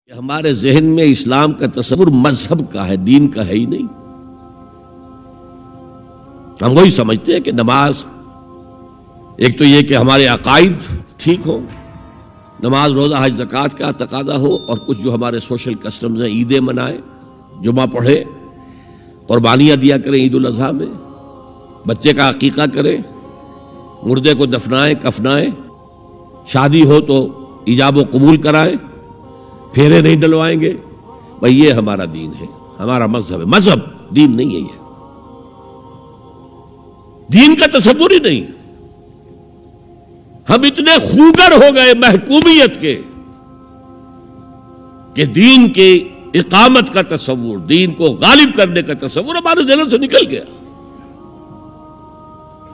ہمارے ذہن میں اسلام کا تصور مذہب کا ہے، دین کا ہے ہی نہیں۔ ہم وہی سمجھتے ہیں کہ نماز، ایک تو یہ کہ ہمارے عقائد ٹھیک ہو، نماز روزہ حج زکوٰۃ کا تقاضا ہو، اور کچھ جو ہمارے سوشل کسٹمز ہیں، عیدیں منائیں، جمعہ پڑھے، قربانیاں دیا کریں عید الاضحیٰ میں، بچے کا عقیقہ کریں، مردے کو دفنائیں کفنائیں، شادی ہو تو ایجاب و قبول کرائیں، پھیرے نہیں ڈلوائیں گے۔ بھئی یہ ہمارا دین ہے، ہمارا مذہب ہے۔ مذہب دین نہیں ہے، یہ دین کا تصور ہی نہیں۔ ہم اتنے خوگر ہو گئے محکومیت کے کہ دین کے اقامت کا تصور، دین کو غالب کرنے کا تصور ہمارے ذہن سے نکل گیا،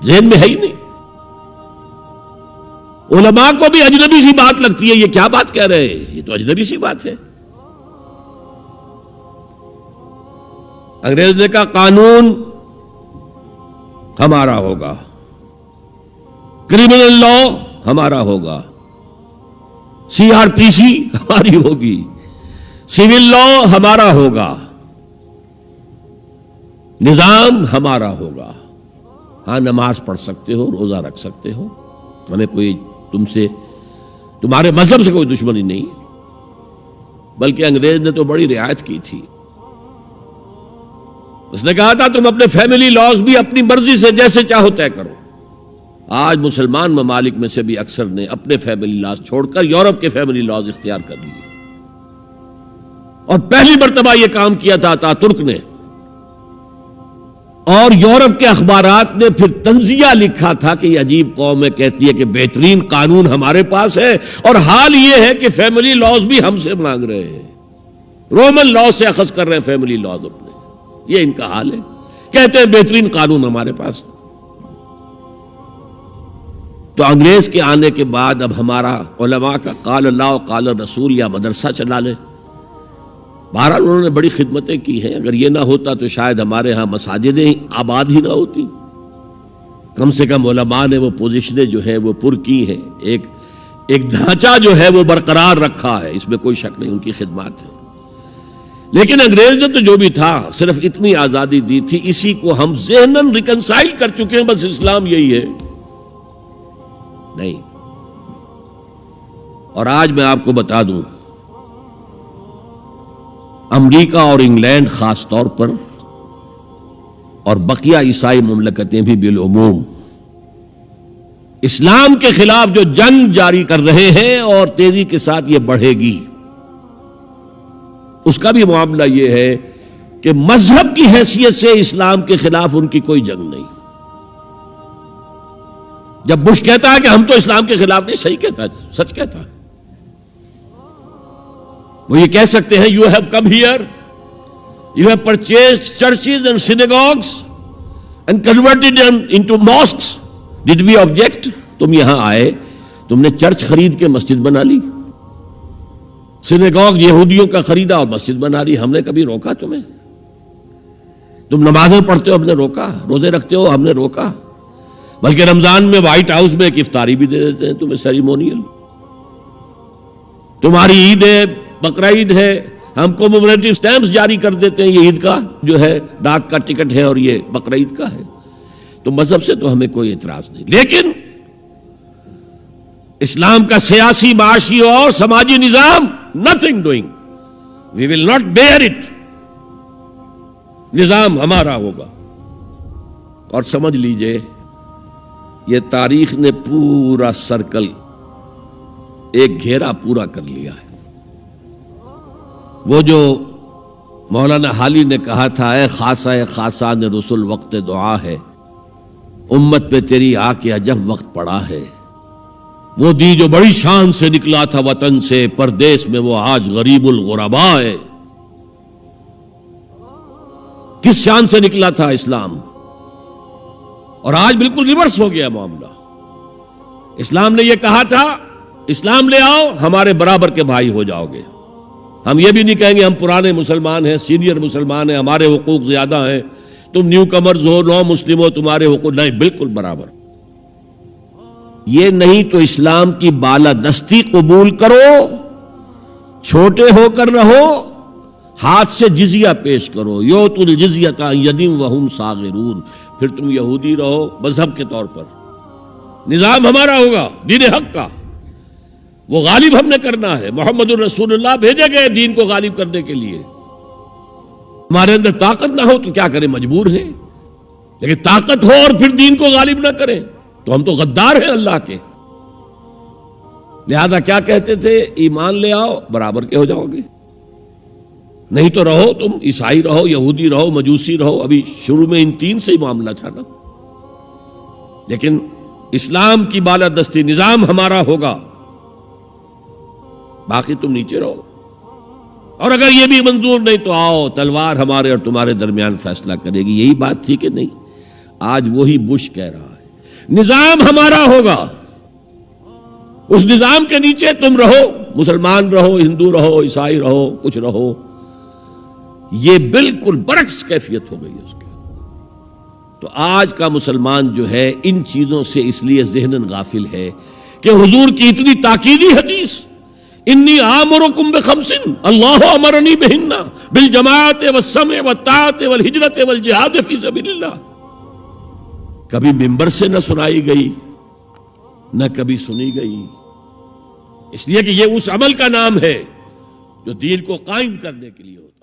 ذہن میں ہے ہی نہیں۔ علماء کو بھی اجنبی سی بات لگتی ہے، یہ کیا بات کہہ رہے ہیں، یہ تو اجنبی سی بات ہے۔ انگریز نے کہا قانون ہمارا ہوگا، کرمنل لا ہمارا ہوگا، CRPC ہماری ہوگی، سول لا ہمارا ہوگا، نظام ہمارا ہوگا۔ ہاں نماز پڑھ سکتے ہو، روزہ رکھ سکتے ہو، ہمیں کوئی تم سے، تمہارے مذہب سے کوئی دشمنی نہیں، بلکہ انگریز نے تو بڑی رعایت کی تھی۔ اس نے کہا تھا تم اپنے فیملی لاز بھی اپنی مرضی سے جیسے چاہو طے کرو۔ آج مسلمان ممالک میں سے بھی اکثر نے اپنے فیملی لاز چھوڑ کر یورپ کے فیملی لاز اختیار کر لیے، اور پہلی مرتبہ یہ کام کیا تھا اتا ترک نے، اور یورپ کے اخبارات نے پھر تنزیہ لکھا تھا کہ یہ عجیب قوم ہے، کہتی ہے کہ بہترین قانون ہمارے پاس ہے، اور حال یہ ہے کہ فیملی لاز بھی ہم سے مانگ رہے ہیں، رومن لاز سے اخذ کر رہے ہیں فیملی لاز اپنے۔ یہ ان کا حال ہے، کہتے ہیں بہترین قانون ہمارے پاس۔ تو انگریز کے آنے کے بعد اب ہمارا علماء کا قال اللہ و قال رسول یا مدرسہ چلا لیں۔ بہرحال انہوں نے بڑی خدمتیں کی ہیں، اگر یہ نہ ہوتا تو شاید ہمارے ہاں مساجدیں آباد ہی نہ ہوتی۔ کم سے کم علماء نے وہ پوزیشنیں جو ہیں وہ پر کی ہیں، ایک ڈھانچہ جو ہے وہ برقرار رکھا ہے، اس میں کوئی شک نہیں، ان کی خدمات ہے۔ لیکن انگریز نے تو جو بھی تھا صرف اتنی آزادی دی تھی، اسی کو ہم ذہناً ریکنسائل کر چکے ہیں، بس اسلام یہی ہے نہیں۔ اور آج میں آپ کو بتا دوں، امریکہ اور انگلینڈ خاص طور پر، اور بقیہ عیسائی مملکتیں بھی بالعموم، اسلام کے خلاف جو جنگ جاری کر رہے ہیں، اور تیزی کے ساتھ یہ بڑھے گی، اس کا بھی معاملہ یہ ہے کہ مذہب کی حیثیت سے اسلام کے خلاف ان کی کوئی جنگ نہیں۔ جب بش کہتا ہے کہ ہم تو اسلام کے خلاف نہیں، صحیح کہتا ہے، سچ کہتا ہے۔ وہ یہ کہہ سکتے ہیں you have come here, you have purchased churches and synagogues and converted them into mosques. Did we object? تم یہاں آئے، تم نے چرچ خرید کے مسجد بنا لی، سینیگوگ یہودیوں کا خریدا اور مسجد بنا لی، ہم نے کبھی روکا تمہیں؟ تم نمازیں پڑھتے ہو، ہم نے روکا؟ روزے رکھتے ہو، ہم نے روکا؟ بلکہ رمضان میں وائٹ ہاؤس میں ایک افطاری بھی دے دیتے ہیں تمہیں، سیریمونیل۔ تمہاری عید ہے، بقرہ عید ہے، ہم کو کمیموریٹو سٹیمپس جاری کر دیتے ہیں، یہ عید کا جو ہے ڈاک کا ٹکٹ ہے، اور یہ بقرہ عید کا ہے۔ تو مذہب سے تو ہمیں کوئی اعتراض نہیں، لیکن اسلام کا سیاسی، معاشی اور سماجی نظام nothing doing, we will not bear it، نظام ہمارا ہوگا۔ اور سمجھ لیجئے یہ تاریخ نے پورا سرکل، ایک گھیرا پورا کر لیا ہے۔ وہ جو مولانا حالی نے کہا تھا، اے خاصہ خاصان رسول وقت دعا ہے، امت پہ تیری آ کے عجب وقت پڑا ہے، وہ دی جو بڑی شان سے نکلا تھا وطن سے، پردیس میں وہ آج غریب الغربا ہے۔ کس شان سے نکلا تھا اسلام، اور آج بالکل ریورس ہو گیا معاملہ۔ اسلام نے یہ کہا تھا اسلام لے آؤ، ہمارے برابر کے بھائی ہو جاؤ گے۔ ہم یہ بھی نہیں کہیں گے ہم پرانے مسلمان ہیں، سینئر مسلمان ہیں، ہمارے حقوق زیادہ ہیں، تم نیو کمرز ہو، نو مسلم ہو، تمہارے حقوق نہیں، بالکل برابر۔ یہ نہیں تو اسلام کی بالادستی قبول کرو، چھوٹے ہو کر رہو، ہاتھ سے جزیہ پیش کرو، یوت الجزیۃ عن ید وہم صاغرون، پھر تم یہودی رہو مذہب کے طور پر، نظام ہمارا ہوگا دین حق کا، وہ غالب ہم نے کرنا ہے، محمد الرسول اللہ بھیجے گئے دین کو غالب کرنے کے لیے، ہمارے اندر طاقت نہ ہو تو کیا کریں، مجبور ہیں، لیکن طاقت ہو اور پھر دین کو غالب نہ کریں تو ہم تو غدار ہیں اللہ کے۔ لہذا کیا کہتے تھے، ایمان لے آؤ برابر کے ہو جاؤ گے، نہیں تو رہو تم عیسائی رہو، یہودی رہو، مجوسی رہو۔ ابھی شروع میں ان تین سے ہی معاملہ تھا نا، لیکن اسلام کی بالادستی، نظام ہمارا ہوگا، باقی تم نیچے رہو، اور اگر یہ بھی منظور نہیں تو آؤ تلوار ہمارے اور تمہارے درمیان فیصلہ کرے گی۔ یہی بات تھی کہ نہیں؟ آج وہی بش کہہ رہا ہے نظام ہمارا ہوگا، اس نظام کے نیچے تم رہو، مسلمان رہو، ہندو رہو، عیسائی رہو، کچھ رہو۔ یہ بالکل برعکس کیفیت ہو گئی اس کی۔ تو آج کا مسلمان جو ہے ان چیزوں سے اس لیے ذہناً غافل ہے کہ حضور کی اتنی تاکیدی حدیث، انی آمرکم بخمس اللہ امرنی بہن بالجماعت والسمع والطاعت والہجرت والجہاد فی سبیل اللہ، کبھی ممبر سے نہ سنائی گئی نہ کبھی سنی گئی، اس لیے کہ یہ اس عمل کا نام ہے جو دین کو قائم کرنے کے لیے ہوتا ہے۔